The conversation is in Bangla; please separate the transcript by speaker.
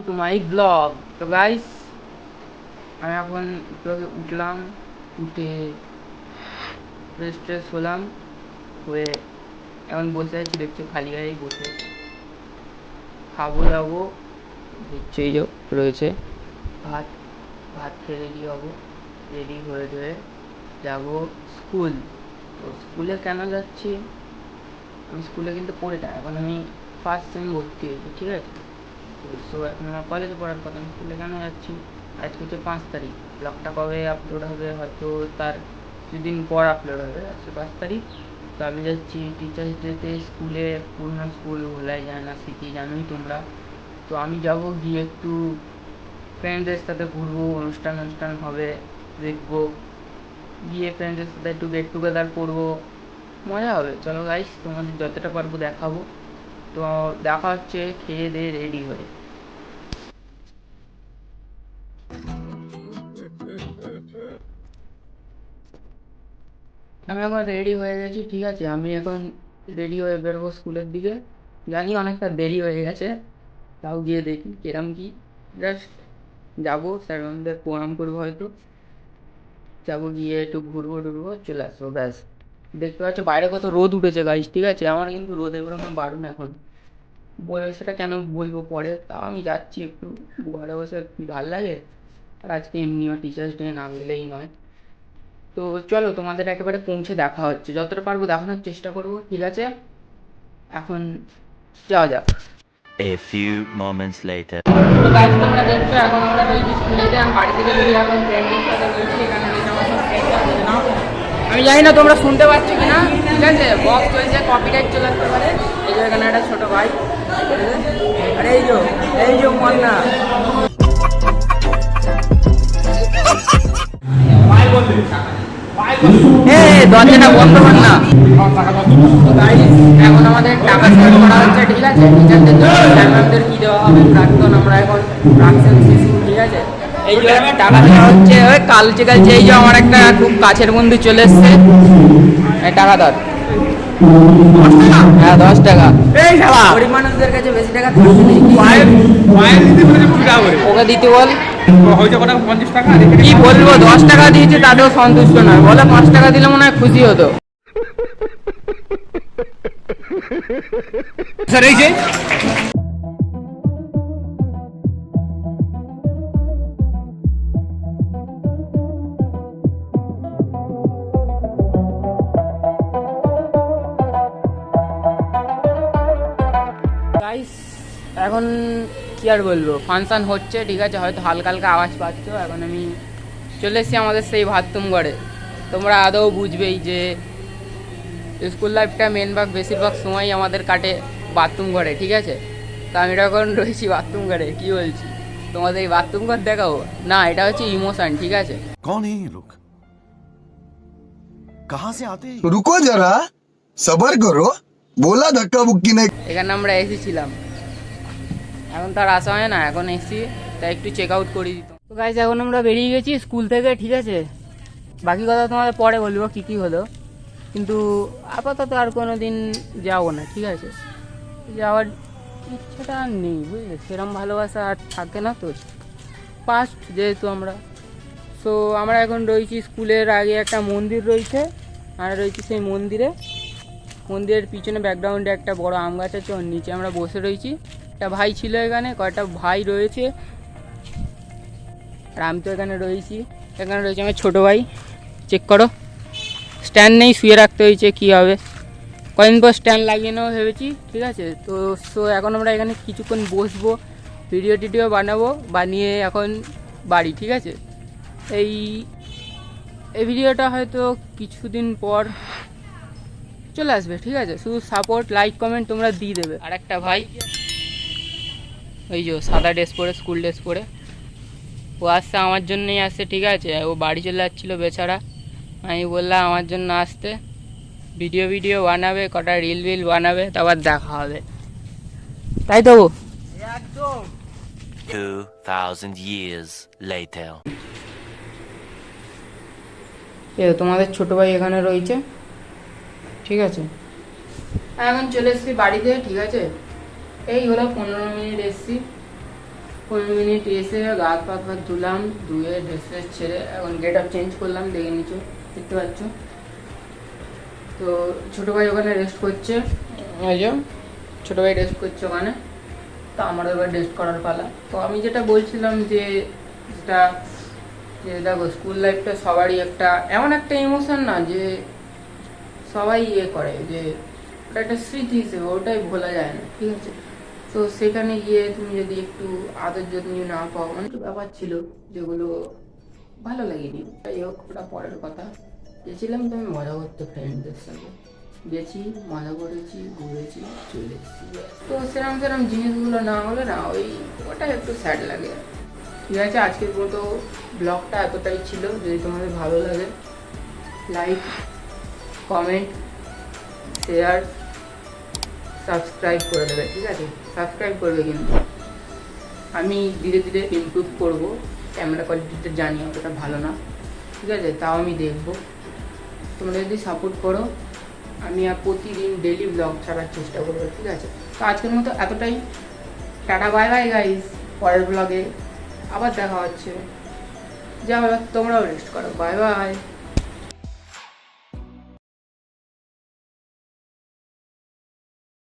Speaker 1: To my blog. তো গাইস, আমি এখন উঠলাম, উঠে ফ্রেশ ট্রেশ হলাম, হয়ে এখন বসে আছি, দেখছো খালি গায়েই বসে। খাবো যাবো, দেখছো এই যে রয়েছে ভাত, ভাত খেয়ে রেডি হবো, রেডি হয়ে টয়ে যাবো স্কুল। তো স্কুলে কেন যাচ্ছি, আমি স্কুলে কিন্তু পড়ি না, এখন আমি ফার্স্ট সেম ভর্তি হয়েছি, ঠিক আছে। তো এখন আমার কলেজে পড়ার কথা, আমি স্কুলে কেন যাচ্ছি, আজকে হচ্ছে 5 তারিখ, ব্লগটা কবে আপলোড হবে হয়তো তার কিছুদিন পর আপলোড হবে, আজকে 5 তারিখ। তো আমি যাচ্ছি টিচার্স ডেতে স্কুলে, পুরনো স্কুল ভোলাই যায় না, স্মৃতি জানোই তোমরা। তো আমি যাবো, গিয়ে একটু ফ্রেন্ডদের সাথে ঘুরবো, অনুষ্ঠান অনুষ্ঠান হবে দেখবো, গিয়ে ফ্রেন্ডদের সাথে একটু গেট টুগেদার করবো, মজা হবে। চলো গাইস, তোমাদের যতটা পারবো দেখাবো। তো দেখা হচ্ছে খেয়ে দিয়ে রেডি হয়ে। আমি এখন রেডি হয়ে গেছি, ঠিক আছে। আমি এখন রেডি হয়ে বেরোবো স্কুলের দিকে। জানি অনেকটা দেরি হয়ে গেছে, তাও গিয়ে দেখি কিরম কি। জাস্ট যাবো, স্যার ম্যামদের প্রণাম করবো হয়তো, যাবো, গিয়ে একটু ঘুরবো টুরবো, চলে আসবো, ব্যাস। দেখতে পাচ্ছ বাইরে কত রোদ উঠেছে গাইস, ঠিক আছে। আমার কিন্তু রোদে বেরোনো বারণ এখন, সেটা কেন বলবো পরে। তাও আমি যাচ্ছি, একটু ঘরে বসে ভাল লাগে। আর আজকে এমনিও টিচার্স ডে, না গেলেই নয়। তো চলো, তোমাদের একেবারে পৌঁছে দেখা হচ্ছে, যতটা পারবো দেখানোর চেষ্টা করবো, ঠিক আছে। এখন যাওয়া যাক।
Speaker 2: A few moments later.
Speaker 1: তো গাইজ, তোমরা দেখছো এখন আমরা রয়েছি স্কুলেতে, আমি বাড়ি থেকে বেরিয়ে এখন ফ্রেন্ডের সাথে রয়েছি, এখানে রয়েছে আমার সব ফ্রেন্ডরা, বুঝে নাও। আমি জানি না তোমরা শুনতে পাচ্ছ কি না, ঠিক আছে, বক্স চলছে, কপিরাইট চলে আসতে পারে। এই যে এখানে একটা ছোটো ভাই, আরে এই যে মন্না, দরজাটা বন্ধ কর না। এখন আমাদের টাকা স্টার্ট করা হচ্ছে, ঠিক আছে। টিচারদের জন্য স্যারদের কি দেওয়া হবে, প্রাক্তন, আমরা এখন প্রাক্তন শিশু, ঠিক আছে। এই যে টাকা দেওয়া হচ্ছে, ওই কালচে কালচে, এই যে আমার একটা খুব কাছের বন্ধু চলে এসছে, টাকা ধর। হ্যাঁ, 10 টাকা। গরিব মানুষদের কাছে বেশি টাকা থাকে নেই, ওকে দিতে বল। কি বলবো, 10 টাকা দিয়েছে তাতেও সন্তুষ্ট নয়, বলে 5 টাকা দিলে মনে হয় খুশি হতো। স্যার এই যে গাইস, এখন কি আর বলবো, ফাংশান হচ্ছে, ঠিক আছে, হয়তো হালকা হালকা আওয়াজ পাচ্ছ। এখন আমি চলে এসেছি আমাদের সেই ভাততুম ঘরে। তোমরা আদৌ বুঝবেই যে স্কুল লাইফটা বেশিরভাগ সময় আমাদের কাটে বাথরুম ঘরে, ঠিক আছে। তো আমি এখন রয়েছি বাথরুম ঘরে, কি বলছি, তোমাদের এই বাথরুম ঘর দেখাবো না, এটা হচ্ছে ইমোশন, ঠিক আছে।
Speaker 3: कौन है ये लोग कहां से आते हैं
Speaker 4: रुको जरा सबर करो बोला धक्का मुक्की नहीं।
Speaker 1: এখানে আমরা এসেছিলাম, এখন তার আসা হয় না, এখন এসছি, তাই একটু চেক আউট করে দিত। তো গাইস, এখন আমরা বেরিয়ে গেছি স্কুল থেকে, ঠিক আছে। বাকি কথা তোমাদের পরে বলবো কী কী হলো, কিন্তু আপাতত আর কোনো দিন যাবো না, ঠিক আছে। যাওয়ার ইচ্ছাটা আর নেই, বুঝলে, সেরম ভালোবাসা আর থাকে না তো, পাস্ট যেহেতু আমরা। সো আমরা এখন রয়েছি স্কুলের আগে, একটা মন্দির রয়েছে, আর রয়েছি সেই মন্দিরের পিছনে ব্যাকগ্রাউন্ডে একটা বড় আম গাছ আছে, ওর নিচে আমরা বসে রয়েছি। একটা ভাই ছিল এখানে, কয়েকটা ভাই রয়েছে, আর আমি তো এখানে রয়েছি। এখানে রয়েছে আমার ছোটো ভাই, চেক করো, স্ট্যান্ড নেই, শুয়ে রাখতে হয়েছে, কী হবে, কদিন পর স্ট্যান্ড লাগিয়ে নেবো ভেবেছি, ঠিক আছে। তো এখন আমরা এখানে কিছুক্ষণ বসবো, ভিডিও টিডিও বানাবো, বানিয়ে এখন বাড়ি, ঠিক আছে। এই ভিডিওটা হয়তো কিছুদিন পর চলে আসবে, ঠিক আছে। শুধু সাপোর্ট, লাইক, কমেন্ট তোমরা দিয়ে দেবে। আর একটা ভাই, ওই যে সাদা ড্রেস পরে, স্কুল ড্রেস পরে, ও আসছে আমার জন্যই আসছে, ঠিক আছে। ও বাড়ি চলে যাচ্ছিলো বেচারা, আমি বললাম আমার জন্য আসতে, ভিডিও বানাবে, কটা রিল বানাবে, তারপর দেখা হবে, তাই তো একদম।
Speaker 2: 2000 years later.
Speaker 1: তোমাদের ছোটো ভাই এখানে রয়েছে, ঠিক আছে। এখন চলে এসেছি বাড়িতে, ঠিক আছে। এই হলো 15 মিনিট এসেছি, 10-15 মিনিট এসে গা হাত ধুলাম, ধুয়ে ড্রেস ফ্রেস ছেড়ে এখন গেট আপ চেঞ্জ করলাম, দেখে নিচ্ছ, দেখতে পাচ্ছ। তো ছোটো ভাই ওখানে রেস্ট করছে, এই যে ছোটো ভাই রেস্ট করছে ওখানে। তো আমার এবার রেস্ট করার পালা। তো আমি যেটা বলছিলাম যে দেখো স্কুল লাইফটা সবারই একটা এমন একটা ইমোশন না যে সবাই ইয়ে করে, যে ওটা একটা স্মৃতি হিসেবে ওটাই ভোলা যায় না, ঠিক আছে। তো সেখানে গিয়ে তুমি যদি একটু আদর যত্ন না পাও, অনেক ব্যাপার ছিল যেগুলো ভালো লাগেনি। যাই হোক, ওটা পরের কথা। গেছিলাম তো আমি মজা করতে ফ্রেন্ডদের সঙ্গে, গেছি, মজা করেছি, ঘুরেছি, চলে এসেছি। তো সেরকম জিনিসগুলো না হলে না ওটা একটু স্যাড লাগে। ঠিক আছে, আজকের মতো ব্লগটা এতটাই ছিল। যদি তোমাদের ভালো লাগে, লাইক, কমেন্ট, শেয়ার, সাবস্ক্রাইব করে দেবে, ঠিক আছে। সাবস্ক্রাইব করবে কিন্তু। আমি ধীরে ধীরে ইমপ্রুভ করবো। ক্যামেরা কোয়ালিটিটা জানি অতটা ভালো না, ঠিক আছে, তাও আমি দেখবো। তোমরা যদি সাপোর্ট করো, আমি আর প্রতিদিন ডেলি ব্লগ ছাড়ার চেষ্টা করবো, ঠিক আছে। তো আজকের মতো এতটাই। Tata, bye bye guys. পরের ব্লগে আবার দেখা হচ্ছে। যাও, তোমরাও রেস্ট করো। Bye bye.